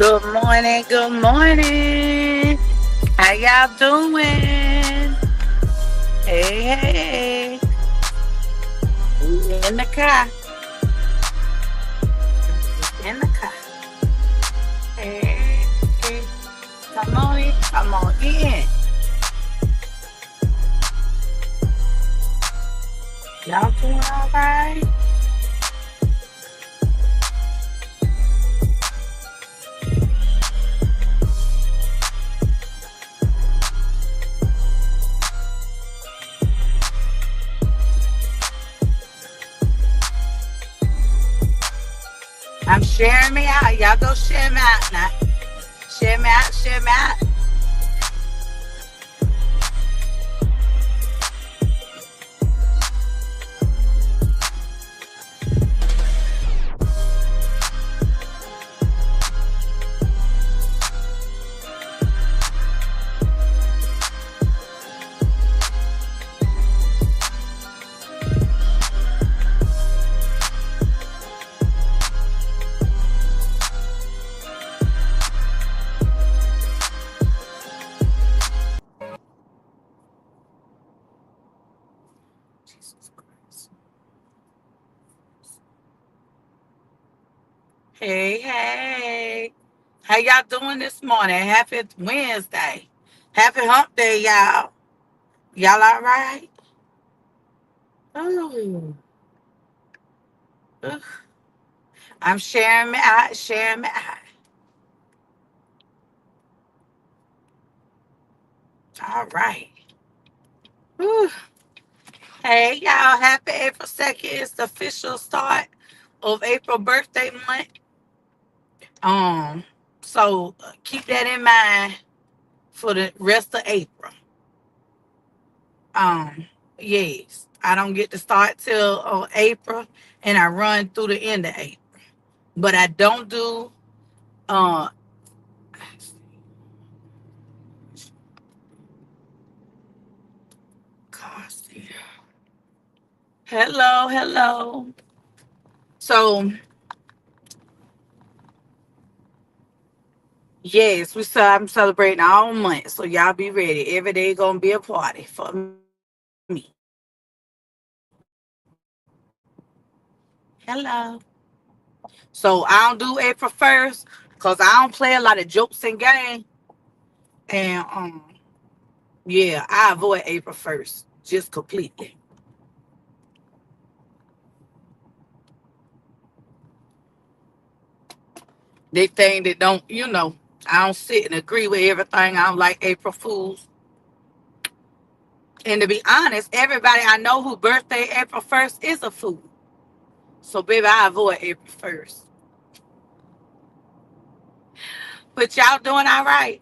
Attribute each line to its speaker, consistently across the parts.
Speaker 1: Good morning, good morning. How y'all doing? Hey, we in the car. In the car. Hey, come on in, come on in. Y'all doing all right? I'm sharing me out. Y'all go share me out now. Share me out, share me out. Jesus Christ. Hey, hey. How y'all doing this morning? Happy Wednesday. Happy hump day, y'all. Y'all all right? Ooh. Ugh. I'm sharing me out, sharing me out. All right. Whew. Hey, y'all. Happy April 2nd. It's the official start of April birthday month. Um, so keep that in mind for the rest of April. Um, yes. I don't get to start till April and I run through the end of April. But I don't do uh hello, hello. So yes, I'm celebrating all month, so y'all be ready. Every day gonna be a party for me. Hello. So I don't do April 1st because I don't play a lot of jokes and games. And yeah, I avoid April 1st just completely. They think that I don't sit and agree with everything. I don't like April Fools. And to be honest, everybody I know who birthday April 1st is a fool. So baby, I avoid April 1st. But y'all doing all right.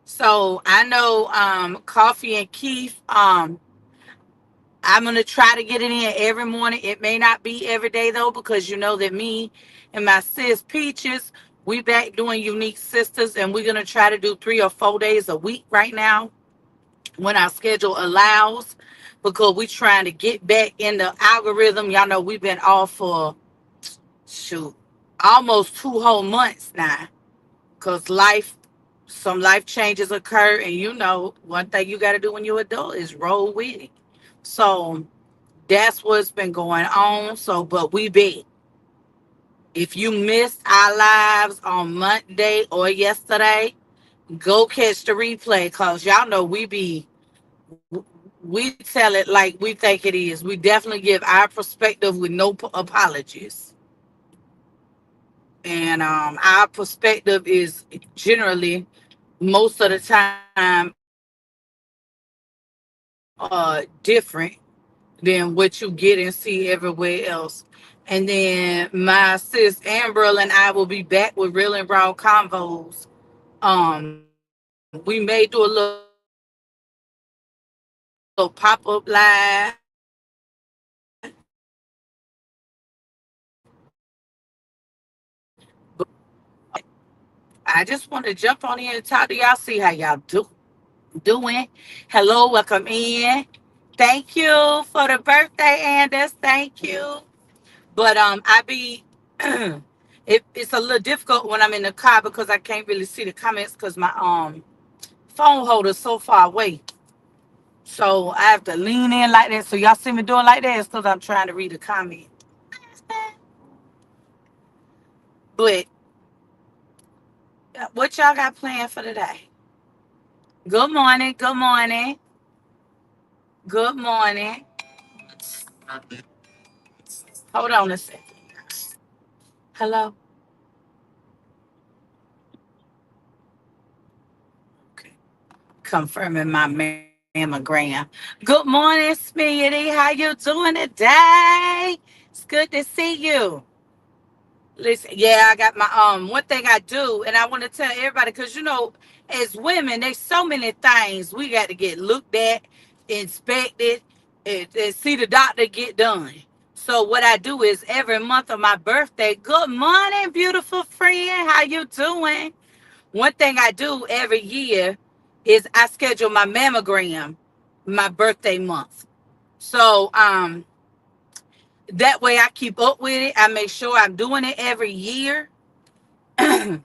Speaker 1: So I know Coffee and Keith, I'm gonna try to get it in every morning. It may not be every day though, because you know that me and my sis Peaches, we back doing Unique Sisters, and we're gonna try to do 3 or 4 days a week right now when our schedule allows, because we trying to get back in the algorithm. Y'all know we've been off for shoot almost 2 whole months now, because some life changes occur, and one thing you got to do when you're adult is roll with it. So that's what's been going on. So, but we bet if you missed our lives on Monday or yesterday, go catch the replay, cause y'all know we tell it like we think it is. We definitely give our perspective with no apologies, and our perspective is generally most of the time different than what you get and see everywhere else. And then my sis Amber and I will be back with Real and Raw Convos. We may do a little pop-up live, but I just want to jump on in and talk to y'all, see how y'all doing. Hello, welcome in. Thank you for the birthday, Anders. Thank you. But I be It's a little difficult when I'm in the car because I can't really see the comments because my phone holder's so far away. So I have to lean in like that. So y'all see me doing like that, it's because I'm trying to read the comment. But what y'all got planned for today? Good morning. Good morning. Good morning. Hold on a second. Hello. Okay. Confirming my mammogram. Good morning, Smitty. How you doing today? It's good to see you. Listen, yeah, I got my one thing I do, and I want to tell everybody because as women, there's so many things we got to get looked at, inspected, and see the doctor get done. So what I do is every month of my birthday, good morning, beautiful friend. How you doing? One thing I do every year is I schedule my mammogram my birthday month. So that way I keep up with it. I make sure I'm doing it every year. And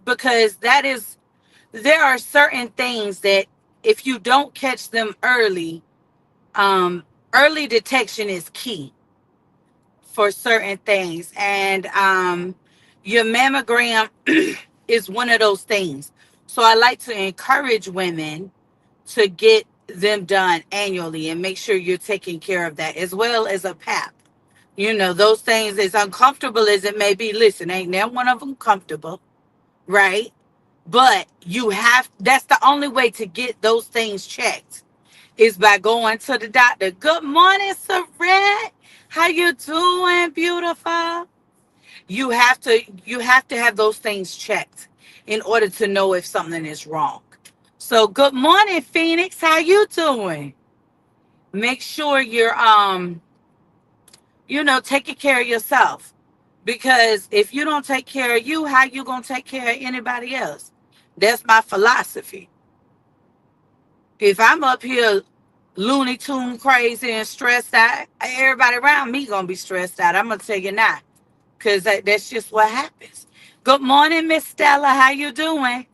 Speaker 1: because there are certain things that if you don't catch them early, um early detection is key for certain things. And your mammogram is one of those things. So I like to encourage women to get them done annually and make sure you're taking care of that, as well as a pap. Those things, as uncomfortable as it may be, listen, ain't now one of them comfortable, right? But that's the only way to get those things checked is by going to the doctor. Good morning, Saret. How you doing, beautiful? You have to have those things checked in order to know if something is wrong. So good morning, Phoenix. How you doing? Make sure you're taking care of yourself. Because if you don't take care of you, how you gonna take care of anybody else? That's my philosophy. If I'm up here Looney Tune crazy and stressed out, everybody around me gonna be stressed out. I'm gonna tell you now, because that's just what happens. Good morning, Miss Stella. How you doing?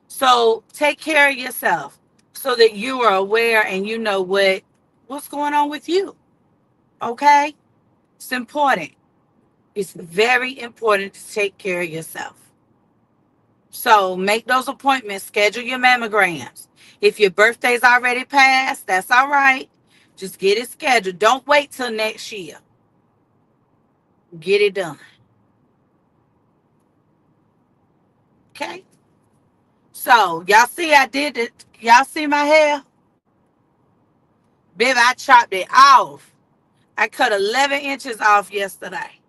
Speaker 1: So take care of yourself so that you are aware and you know what's going on with you. Okay? It's important. It's very important to take care of yourself. So make those appointments, schedule your mammograms. If your birthday's already passed, that's all right. Just get it scheduled. Don't wait till next year. Get it done. Okay? So y'all see I did it. Y'all see my hair? Baby, I chopped it off. I cut 11 inches off yesterday.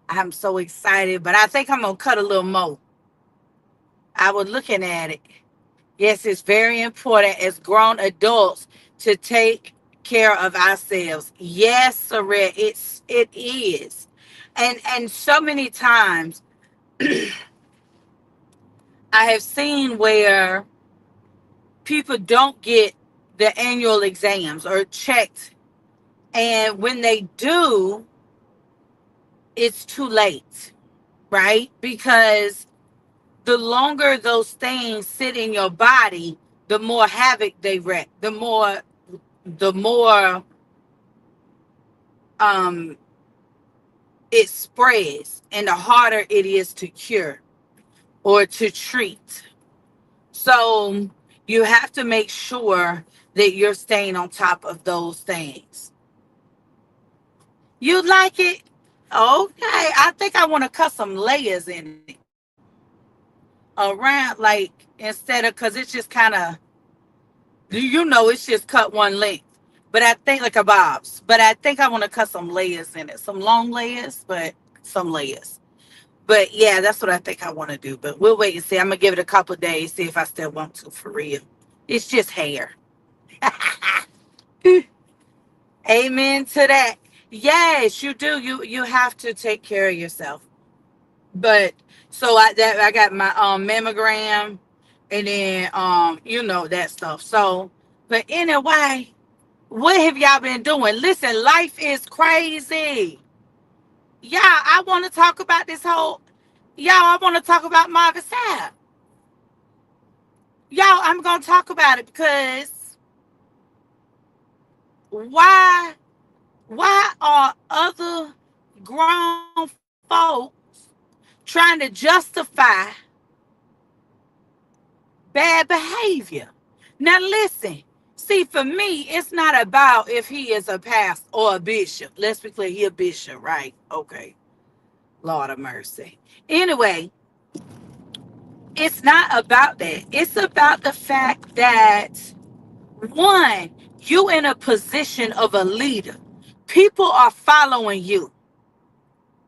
Speaker 1: I'm so excited, but I think I'm going to cut a little more. I was looking at it. Yes, it's very important as grown adults to take care of ourselves. Yes, Saret, it is. And so many times I have seen where people don't get the annual exams or checked. And when they do, it's too late, right? Because the longer those things sit in your body, the more havoc they wreak, the more um it spreads and the harder it is to cure or to treat. So you have to make sure that you're staying on top of those things. You like it? Okay. I think I want to cut some layers in it around, like, instead of, because it's just kind of, it's just cut one length. But I think like a bobs. But I think I want to cut some layers in it. Some long layers, but some layers. But yeah, that's what I think I want to do. But we'll wait and see. I'm gonna give it a couple of days, see if I still want to for real. It's just hair. Amen to that. Yes, you do. You have to take care of yourself. But so I got my mammogram and then that stuff. So but anyway, What have y'all been doing? Listen, life is crazy. Yeah, I want to talk about this whole. Y'all, I want to talk about Marvin Sapp. Y'all, I'm gonna talk about it because why? Why are other grown folks trying to justify bad behavior? Now, listen. See, for me, it's not about if he is a pastor or a bishop. Let's be clear, he a bishop, right? Okay. Lord of mercy. Anyway, it's not about that. It's about the fact that, one, you in a position of a leader. People are following you.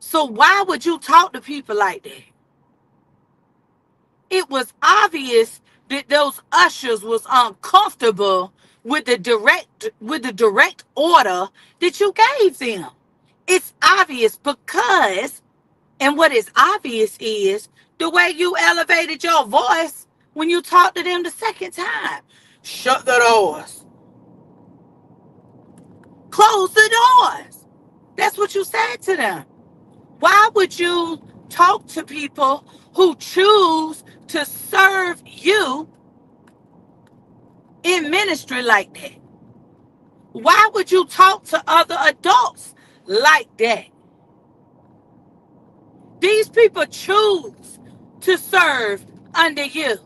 Speaker 1: So why would you talk to people like that? It was obvious that those ushers was uncomfortable with the direct order that you gave them. It's obvious because, and what is obvious is the way you elevated your voice when you talked to them the second time. Shut the doors. Close the doors. That's what you said to them. Why would you talk to people who choose to serve you in ministry like that? Why would you talk to other adults like that? These people choose to serve under you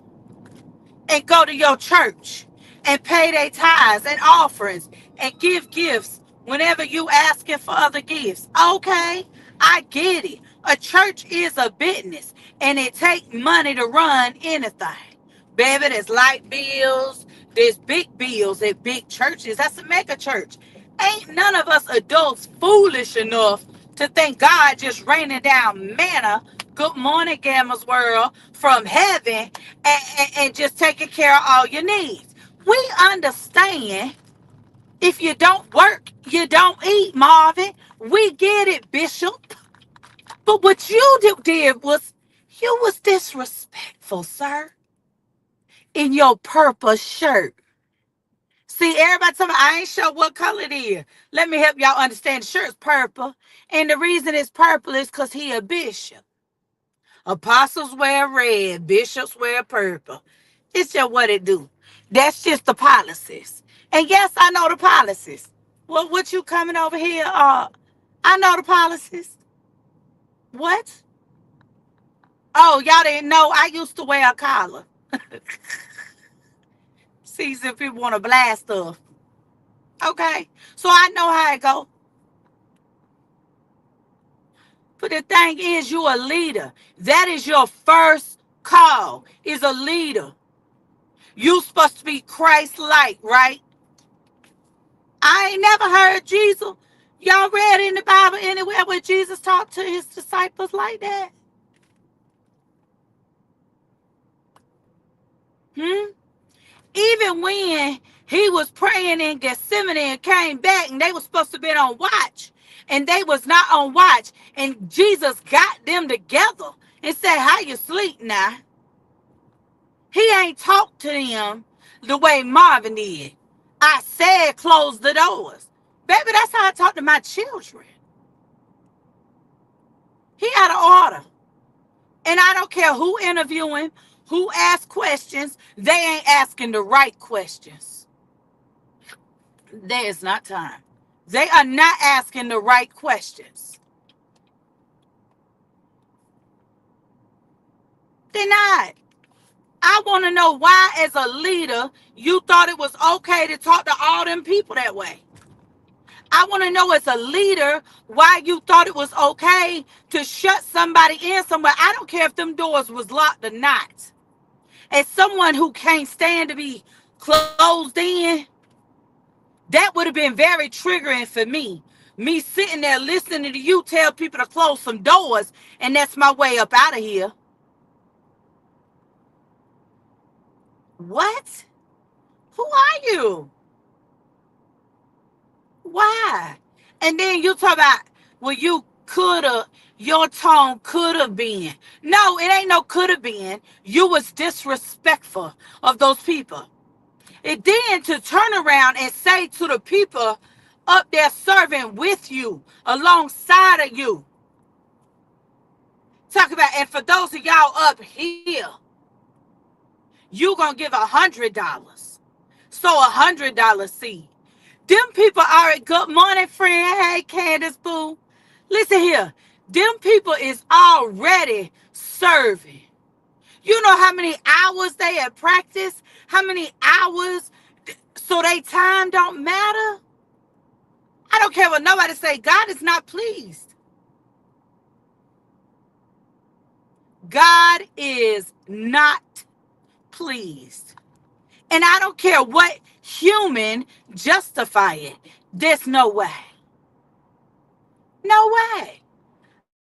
Speaker 1: and go to your church and pay their tithes and offerings and give gifts whenever you asking for other gifts. Okay, I get it. A church is a business and it takes money to run anything. Baby, there's light bills, there's big bills at big churches. That's a mega church. Ain't none of us adults foolish enough to think God just raining down manna, good morning, Gamma's World, from heaven and just taking care of all your needs. We understand if you don't work, you don't eat, Marvin. We get it, Bishop. But what you did was you was disrespectful, sir, in your purple shirt. See, everybody tell me I ain't sure what color it is. Let me help y'all understand. The shirt's purple. And the reason it's purple is because he a bishop. Apostles wear red, bishops wear purple. It's just what it do. That's just the policies. And yes, I know the policies. Well, what you coming over here? I know the policies. What? Oh, y'all didn't know I used to wear a collar. See if people want to blast stuff. Okay. So I know how it go. But the thing is, you're a leader. That is your first call, is a leader. You supposed to be Christ-like, right? I ain't never heard Jesus. Y'all read in the Bible anywhere where Jesus talked to his disciples like that? Even when he was praying in Gethsemane and came back and they were supposed to be on watch and they was not on watch and Jesus got them together and said, how you sleep now? He ain't talked to them the way Marvin did. I said close the doors. Baby, that's how I talk to my children. He had an order. And I don't care who interviewing, who asks questions, they ain't asking the right questions. There is not time. They are not asking the right questions. They're not. I want to know why, as a leader, you thought it was okay to talk to all them people that way. I want to know, as a leader, why you thought it was okay to shut somebody in somewhere. I don't care if them doors was locked or not. As someone who can't stand to be closed in, that would have been very triggering for me. Me sitting there listening to you tell people to close some doors, and that's my way up out of here. What? Who are you? Why? And then you talk about, well, you could have, your tone could have been. No, it ain't no could have been. You was disrespectful of those people. And then to turn around and say to the people up there serving with you, alongside of you, talk about, and for those of y'all up here, you gonna give $100. So $100 seed. Them people are a good morning, friend. Hey, Candace Boo. Listen here. Them people is already serving. You know how many hours they at practice? How many hours? So they time don't matter? I don't care what nobody say. God is not pleased. God is not pleased. And I don't care what human justify it. There's no way. No way.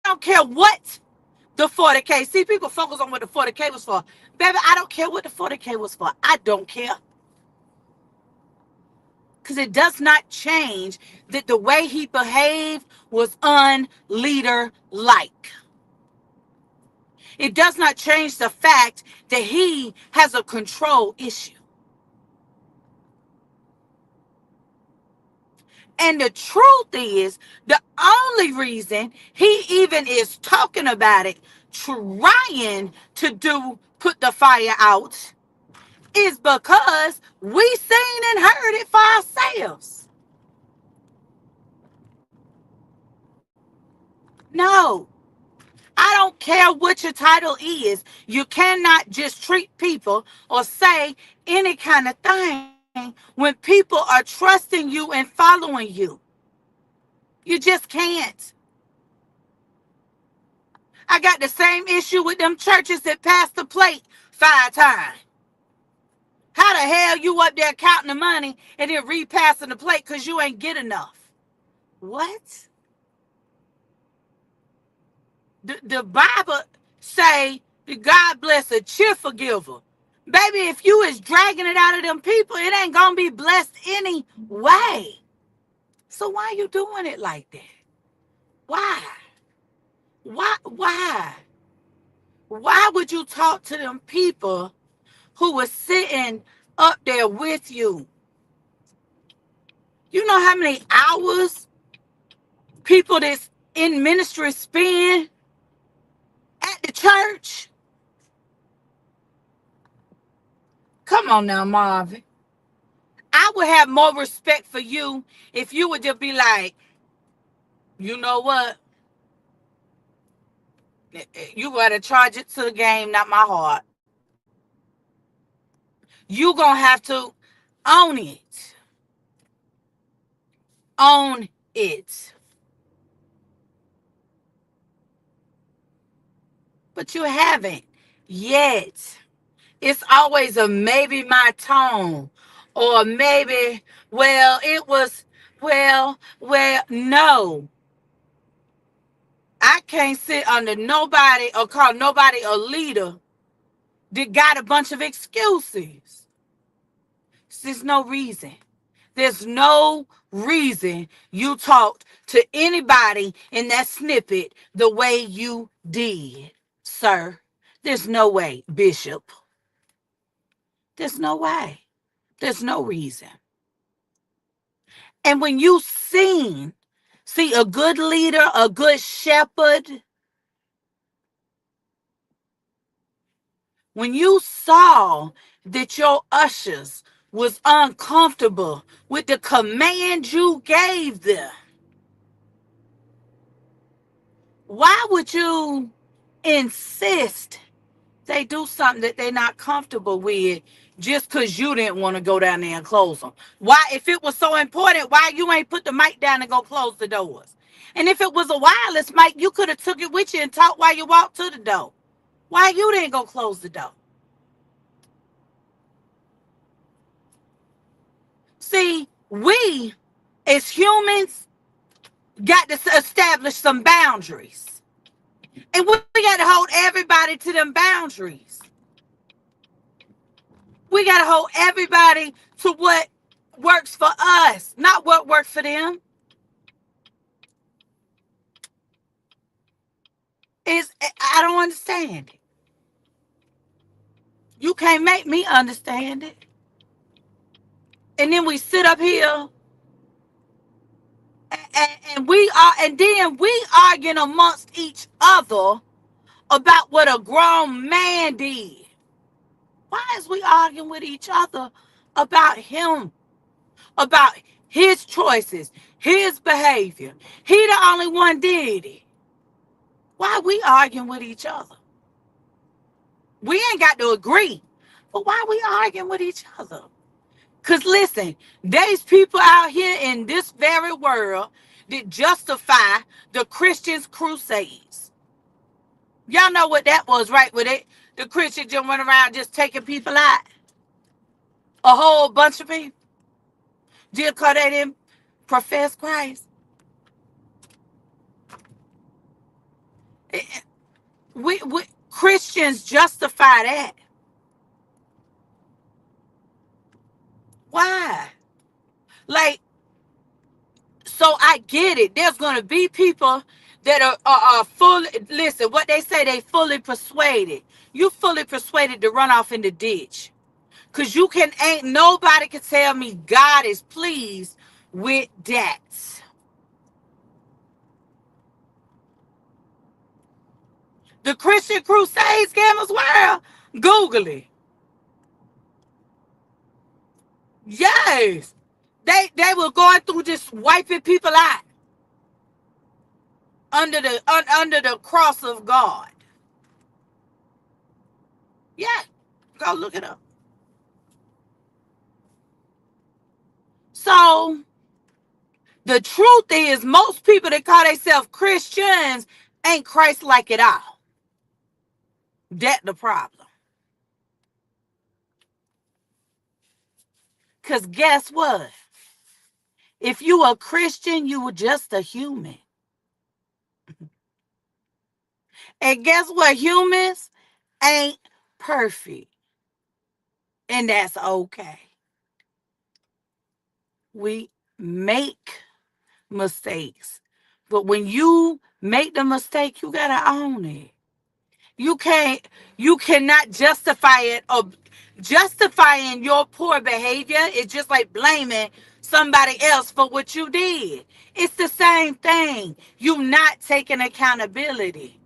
Speaker 1: I don't care what the 40K. See, people focus on what the 40K was for. Baby, I don't care what the 40K was for. I don't care. Because it does not change that the way he behaved was unleader-like. It does not change the fact that he has a control issue. And the truth is, the only reason he even is talking about it, trying to put the fire out, is because we seen and heard it for ourselves. No, I don't care what your title is. You cannot just treat people or say any kind of thing when people are trusting you and following you. You just can't. I got the same issue with them churches that pass the plate 5 times. How the hell you up there counting the money and then repassing the plate because you ain't get enough? What? The Bible say that God bless a cheerful giver. Baby, if you is dragging it out of them people, it ain't gonna be blessed anyway. So why you doing it like that? Why? Why? Why would you talk to them people who was sitting up there with you? You know how many hours people that's in ministry spend at the church? Come on now, Marvin. I would have more respect for you if you would just be like, you know what? You gotta charge it to the game, not my heart. You gonna have to own it. Own it. But you haven't yet. It's always a maybe my tone. Or maybe, well, it was, no. I can't sit under nobody or call nobody a leader that got a bunch of excuses. There's no reason. There's no reason you talked to anybody in that snippet the way you did, sir. There's no way, Bishop. There's no way. There's no reason. And when you see a good leader, a good shepherd, when you saw that your ushers was uncomfortable with the command you gave them, why would you insist they do something that they're not comfortable with just because you didn't want to go down there and close them? Why, if it was so important, why you ain't put the mic down and go close the doors? And if it was a wireless mic, you could have took it with you and talked while you walked to the door. Why you didn't go close the door? See, we as humans got to establish some boundaries. And we got to hold everybody to them boundaries. We got to hold everybody to what works for us, not what works for them. I don't understand it. You can't make me understand it. And then we sit up here and we are, and then we arguing amongst each other about what a grown man did. Why is we arguing with each other about him, about his choices, his behavior? He the only one did it. Why we arguing with each other? We ain't got to agree, but why we arguing with each other? Because listen, there's people out here in this very world that justify the Christians' crusades. Y'all know what that was, right? With it, the Christians just went around just taking people out. A whole bunch of people. Just because they didn't profess Christ. We Christians justify that. Why? Like, so I get it. There's going to be people that are fully, listen, what they say, they fully persuaded. You fully persuaded to run off in the ditch. Because ain't nobody can tell me God is pleased with that. The Christian Crusade scammers world. Google it. Yes. They were going through just wiping people out under the cross of God. Yeah. Go look it up. So the truth is most people that call themselves Christians ain't Christ-like at all. That's the problem. Because guess what? If you a Christian, you were just a human. And guess what? Humans ain't perfect. And that's okay. We make mistakes. But when you make the mistake, you gotta own it. You cannot justify it, or justifying your poor behavior is just like blaming somebody else for what you did. It's the same thing. You not taking accountability.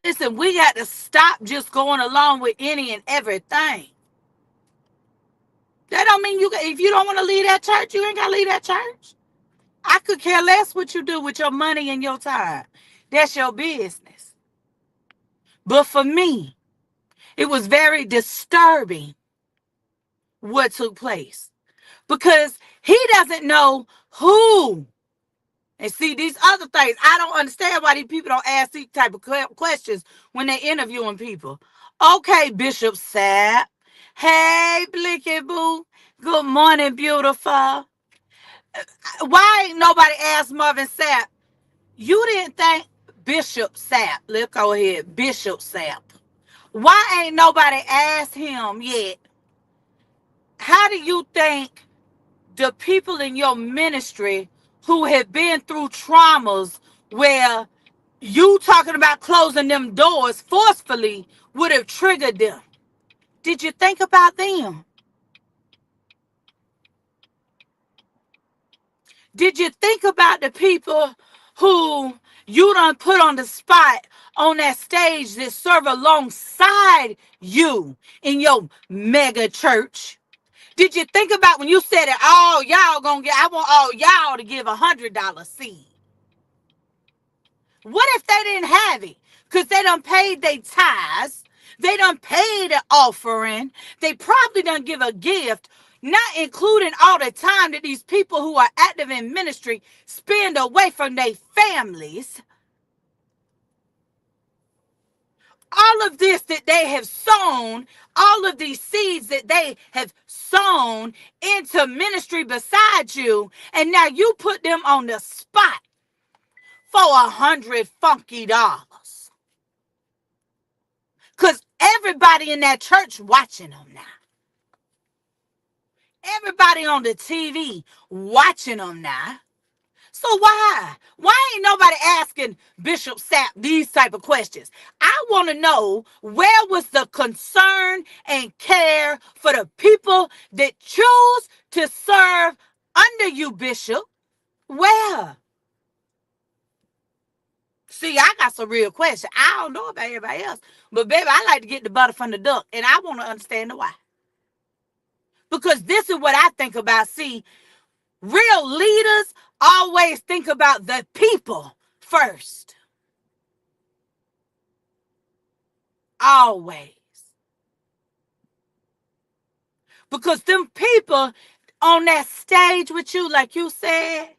Speaker 1: Listen, we got to stop just going along with any and everything. That don't mean if you don't want to leave that church, you ain't got to leave that church. I could care less what you do with your money and your time. That's your business. But for me, it was very disturbing what took place because he doesn't know who. And see, these other things, I don't understand why these people don't ask these type of questions when they're interviewing people. Okay, Bishop Sapp. Hey, Blicky Boo. Good morning, beautiful. Why ain't nobody asked Marvin Sapp? You didn't think Bishop Sapp. Let's go ahead. Bishop Sapp. Why ain't nobody asked him yet? How do you think the people in your ministry who have been through traumas where you talking about closing them doors forcefully would have triggered them? Did you think about them? Did you think about the people who you done put on the spot on that stage that serve alongside you in your mega church? Did you think about when you said it, all y'all gonna get, I want all y'all to give $100 seed? What if they didn't have it? Because they done paid their tithes. They done paid the offering. They probably done give a gift, not including all the time that these people who are active in ministry spend away from their families. All of this that they have sown, all of these seeds that they have sown into ministry beside you, and now you put them on the spot for $100 funky dollars. Because everybody in that church watching them now. Everybody on the TV watching them now. So why? Why ain't nobody asking Bishop Sapp these type of questions? I want to know, where was the concern and care for the people that choose to serve under you, Bishop? Where? See, I got some real questions. I don't know about everybody else, but baby, I like to get the butter from the duck, and I want to understand the why. Because this is what I think about. See, real leaders always think about the people first. Always. Because them people on that stage with you, like you said,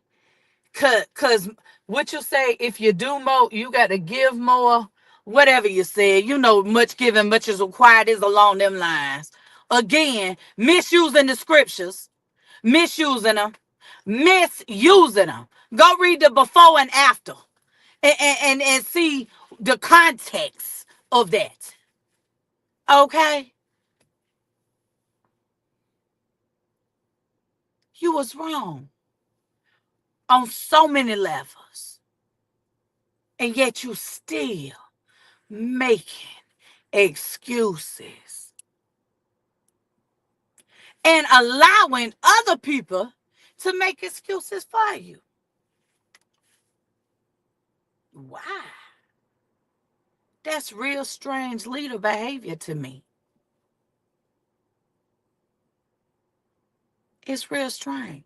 Speaker 1: cause what you say, if you do more, you got to give more. Whatever you said, much given, much is required, is along them lines. Again, misusing the scriptures, misusing them, misusing them. Go read the before and after, and see the context of that. Okay, you was wrong on so many levels, and yet you still making excuses and allowing other people to make excuses for you. Why? That's real strange leader behavior to me. It's real strange.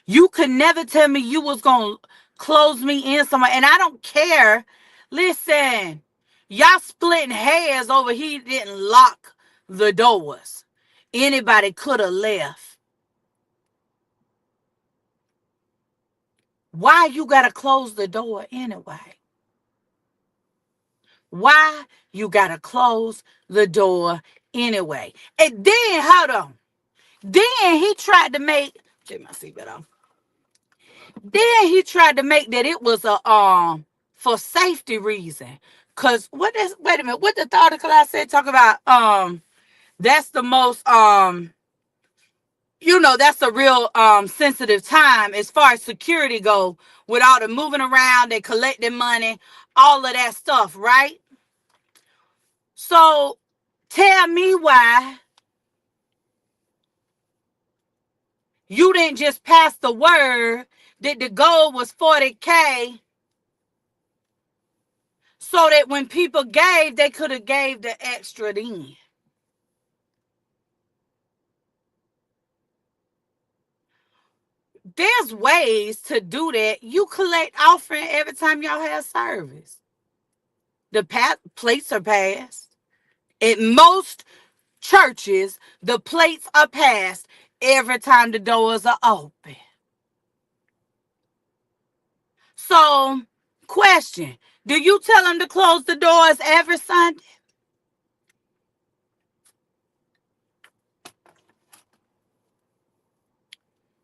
Speaker 1: You could never tell me you was going to close me in somewhere, and I don't care. Listen, y'all splitting hairs over he didn't lock the doors. Anybody could have left. Why you got to close the door anyway? Why you got to close the door anyway? And then, hold on. Then he tried to make, get my seatbelt off. Then he tried to make that it was a for safety reason. Cause wait a minute, what the article I said talk about that's the most that's a real sensitive time as far as security go, with all the moving around, they collecting money, all of that stuff, right? So tell me why you didn't just pass the word that the goal was 40K, so that when people gave, they could have gave the extra then. There's ways to do that. You collect offering every time y'all have service. The plates are passed. At most churches, the plates are passed every time the doors are open. So, question, do you tell them to close the doors every Sunday?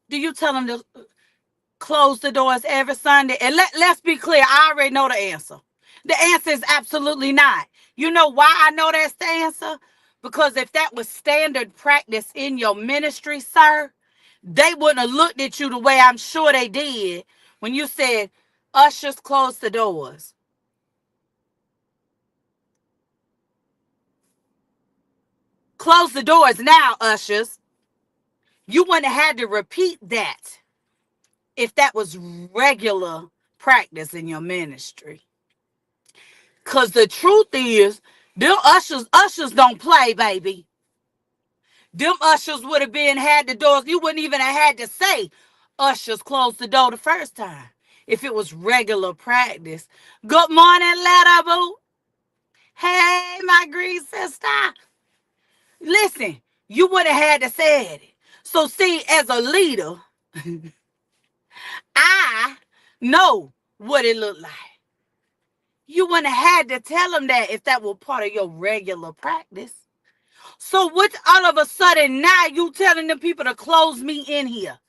Speaker 1: Do you tell them to close the doors every Sunday? And let's be clear, I already know the answer. The answer is absolutely not. You know why I know that's the answer? Because if that was standard practice in your ministry, sir, they wouldn't have looked at you the way I'm sure they did when you said, ushers, close the doors. Close the doors now, ushers. You wouldn't have had to repeat that if that was regular practice in your ministry. Because the truth is, them ushers don't play, baby. Them ushers would have had the doors. You wouldn't even have had to say, ushers, close the door the first time, if it was regular practice. Good morning, letter boo. Hey, my green sister. Listen, you would have had to say it. So see, as a leader, I know what it looked like. You wouldn't have had to tell them that if that were part of your regular practice. So what, all of a sudden now you telling the people to close me in here?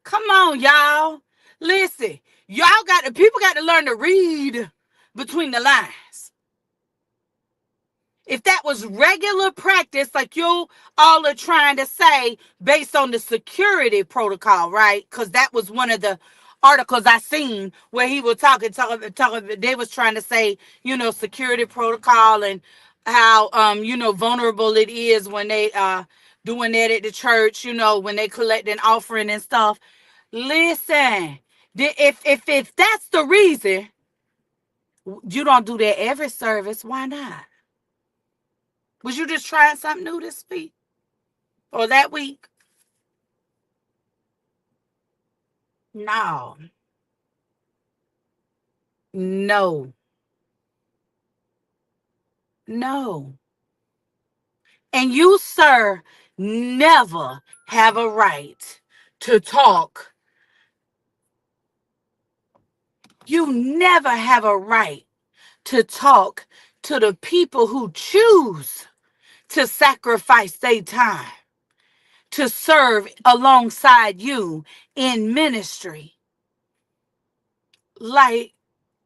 Speaker 1: Come on, y'all. Listen, people got to learn to read between the lines. If that was regular practice, like you all are trying to say, based on the security protocol, right? Because that was one of the articles I seen where he was talking. They was trying to say, security protocol and how, vulnerable it is when they doing that at the church, when they collect an offering and stuff. Listen, if that's the reason you don't do that every service, why not? Was you just trying something new this week or that week? No, no, no. And you, sir, never have a right to talk. You never have a right to talk to the people who choose to sacrifice their time to serve alongside you in ministry like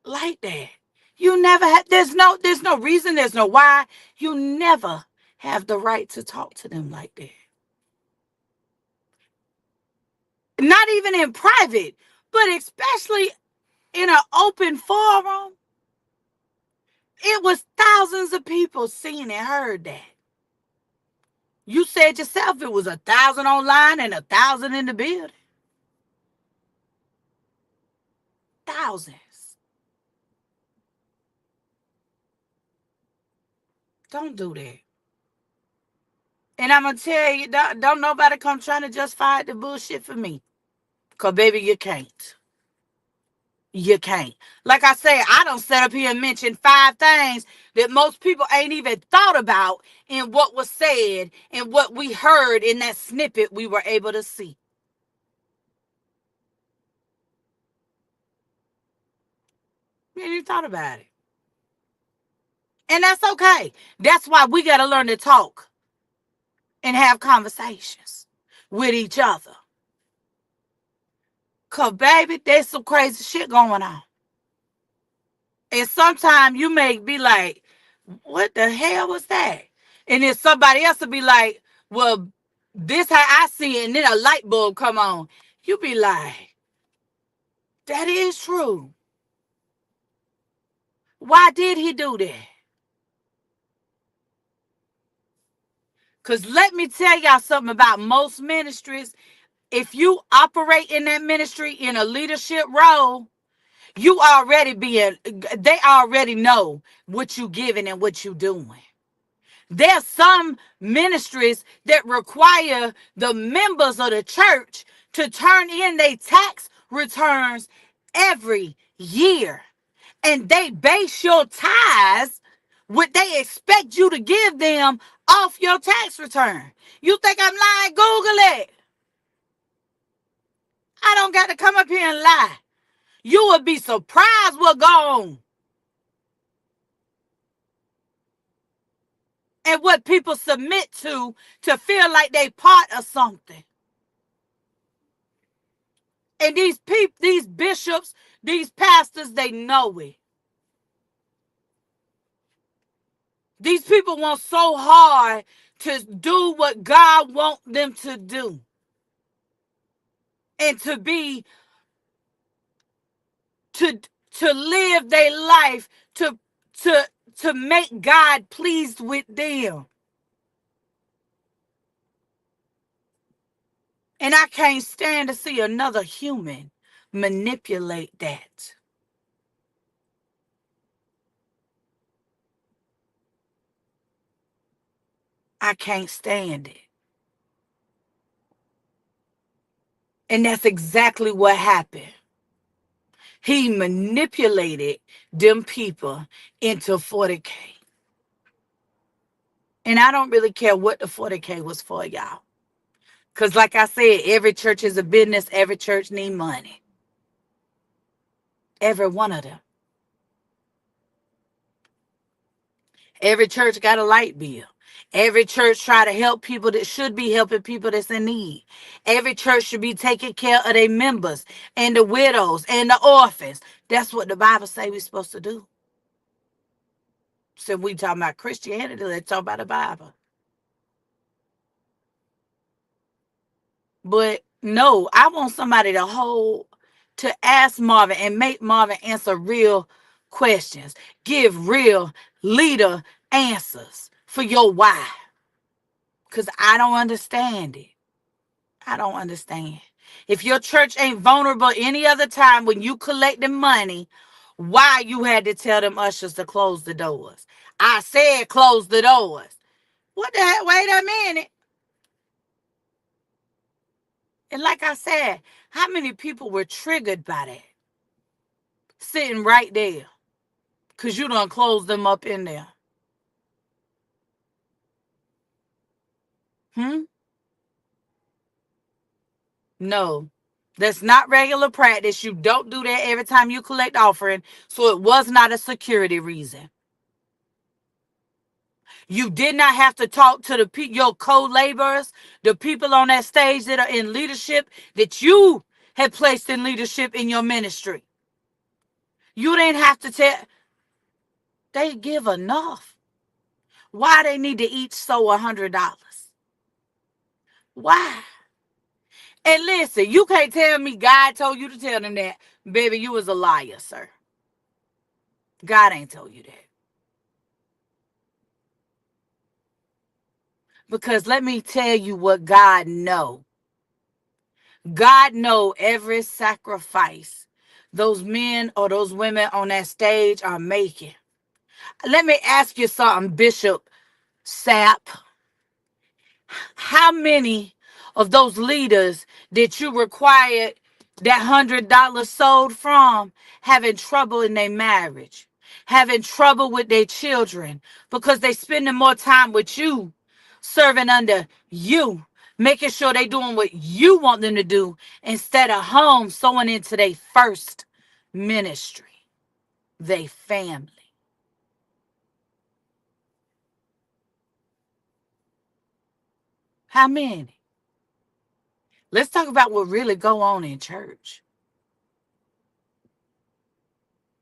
Speaker 1: like that. You never have, there's no reason, there's no why. You never have the right to talk to them like that. Not even in private, but especially in an open forum. It was thousands of people seen and heard that. You said yourself it was 1,000 online and 1,000 in the building. Thousands. Don't do that. And I'm going to tell you, don't nobody come trying to justify the bullshit for me. Because, baby, you can't. You can't. Like I said, I don't sit up here and mention 5 things that most people ain't even thought about in what was said and what we heard in that snippet we were able to see. You ain't even thought about it. And that's okay. That's why we got to learn to talk and have conversations with each other. Because, baby, there's some crazy shit going on. And sometimes you may be like, what the hell was that? And then somebody else will be like, well, this how I see it. And then a light bulb come on. You be like, that is true. Why did he do that? Because let me tell y'all something about most ministries. If you operate in that ministry in a leadership role, they already know what you giving and what you doing. There's some ministries that require the members of the church to turn in their tax returns every year. And they base your tithes, what they expect you to give them, off your tax return. You think I'm lying? Google it. I don't got to come up here and lie. You would be surprised what go on. And what people submit to feel like they part of something. And these people, these bishops, these pastors, they know it. These people want so hard to do what God wants them to do. And to live their life to make God pleased with them. And I can't stand to see another human manipulate that. I can't stand it. And that's exactly what happened. He manipulated them people into 40K. And I don't really care what the 40K was for, y'all. Because like I said, every church is a business. Every church need money. Every one of them. Every church got a light bill. Every church try to help people that should be helping people that's in need. Every church should be taking care of their members and the widows and the orphans. That's what the Bible say we're supposed to do. So we talking about Christianity, let's talk about the Bible. But no, I want somebody to ask Marvin and make Marvin answer real questions. Give real leader answers for your why. Because I don't understand it. I don't understand. If your church ain't vulnerable any other time when you collecting money, why you had to tell them ushers to close the doors? I said close the doors. What the heck? Wait a minute. And like I said, how many people were triggered by that? Sitting right there. Because you done closed them up in there. Hmm? No. That's not regular practice. You don't do that every time you collect offering. So it was not a security reason. You did not have to talk to your co-laborers, the people on that stage that are in leadership that you had placed in leadership in your ministry. You didn't have to tell. They give enough. Why they need to each sow $100? Why? And listen, you can't tell me God told you to tell them that. Baby, you was a liar, sir. God ain't told you that. Because let me tell you what God know. God know every sacrifice those men or those women on that stage are making. Let me ask you something, Bishop Sapp. How many of those leaders that you required that $100 sold from having trouble in their marriage, having trouble with their children because they spending more time with you, serving under you, making sure they doing what you want them to do instead of home sowing into their first ministry, their family? How many? Let's talk about what really go on in church.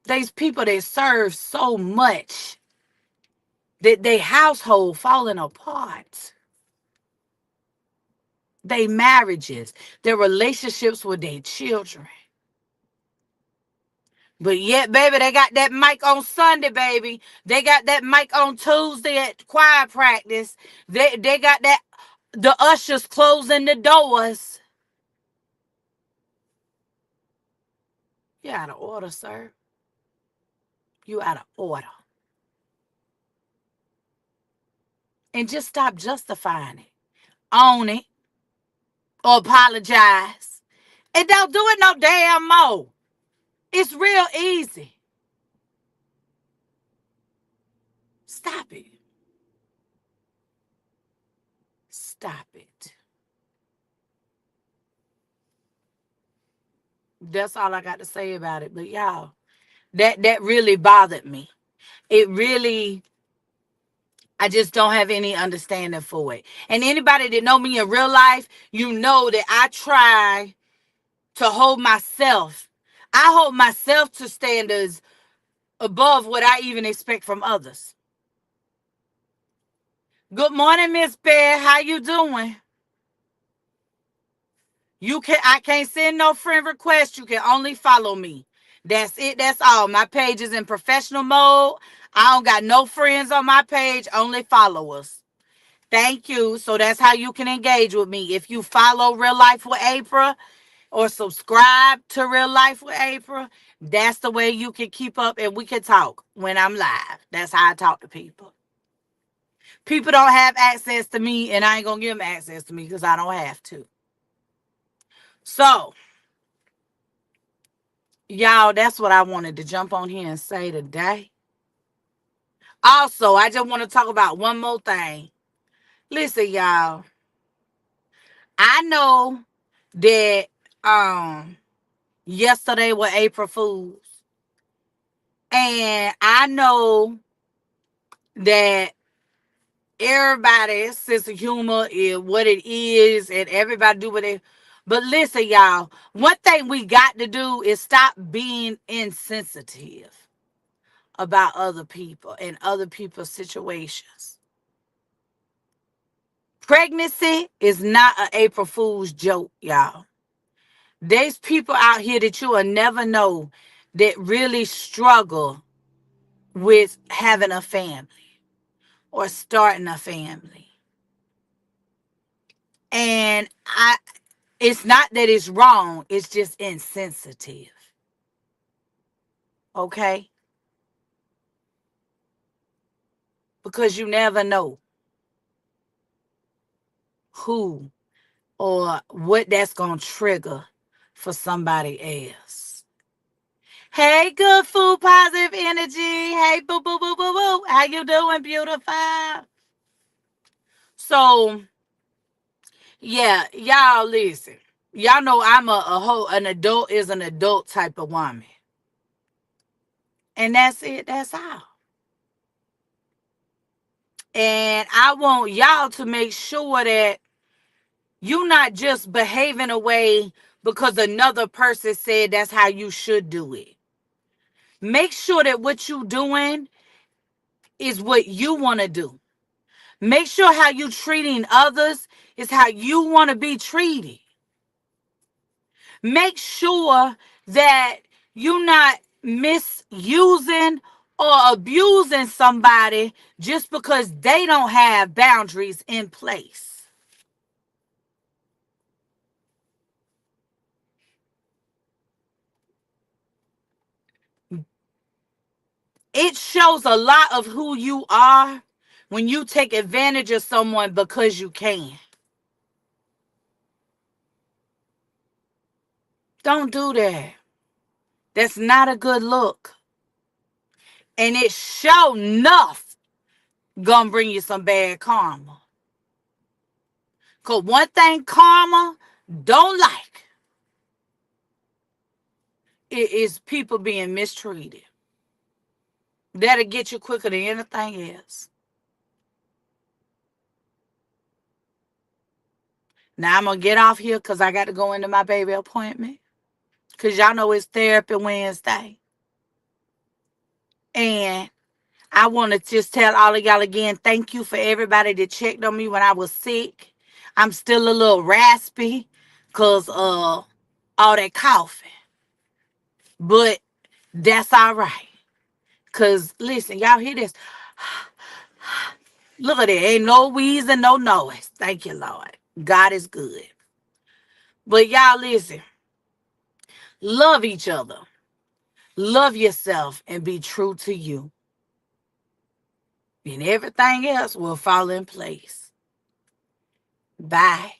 Speaker 1: These people that serve so much that their household falling apart. Their marriages, their relationships with their children. But yet, baby, they got that mic on Sunday, baby. They got that mic on Tuesday at choir practice. They got that the ushers closing the doors. You out of order, sir. You out of order. And just stop justifying it. Own it or apologize. And don't do it no damn more. It's real easy. Stop it. Stop it. That's all I got to say about it. But y'all, that really bothered me. It really, I just don't have any understanding for it. And anybody that know me in real life, you know that I try to hold myself. I hold myself to standards above what I even expect from others. Good morning, Miss Bear. How you doing? I can't send no friend request. You can only follow me. That's it. That's all. My page is in professional mode. I don't got no friends on my page, only followers. Thank you. So that's how you can engage with me. If you follow Real Life with April or subscribe to Real Life with April, that's the way you can keep up and we can talk when I'm live. That's how I talk to people. People don't have access to me and I ain't going to give them access to me because I don't have to. So, y'all, that's what I wanted to jump on here and say today. Also, I just want to talk about one more thing. Listen, y'all. I know that yesterday was April Fools. And I know that everybody's sense of humor is what it is and everybody do what they. But listen, y'all, one thing we got to do is stop being insensitive. about other people and other people's situations. Pregnancy is not an April Fool's joke, y'all. There's people out here that you will never know that really struggle with having a family or starting a family. And it's not that it's wrong, it's just insensitive. Okay? Because you never know who or what that's going to trigger for somebody else. Hey, good food, positive energy. Hey, boo, boo, boo, boo, boo. How you doing, beautiful? So, yeah, y'all listen. Y'all know I'm a whole, an adult is an adult type of woman. And that's it. That's all. And I want y'all to make sure that you're not just behaving a way because another person said that's how you should do it. Make sure that what you're doing is what you want to do. Make sure how you treating others is how you want to be treated. Make sure that you're not misusing or abusing somebody just because they don't have boundaries in place. It shows a lot of who you are when you take advantage of someone because you can. Don't do that. That's not a good look. And it sure enough gonna bring you some bad karma. Cause one thing karma don't like it is people being mistreated. That'll get you quicker than anything else. Now I'm gonna get off here because I got to go into my baby appointment. Cause y'all know it's therapy Wednesday. And I want to just tell all of y'all again, thank you for everybody that checked on me when I was sick. I'm still a little raspy because all that coughing. But that's all right. Because, listen, y'all hear this? Look at it. Ain't no wheezing, no noise. Thank you, Lord. God is good. But y'all, listen. Love each other. Love yourself and be true to you. And everything else will fall in place. Bye.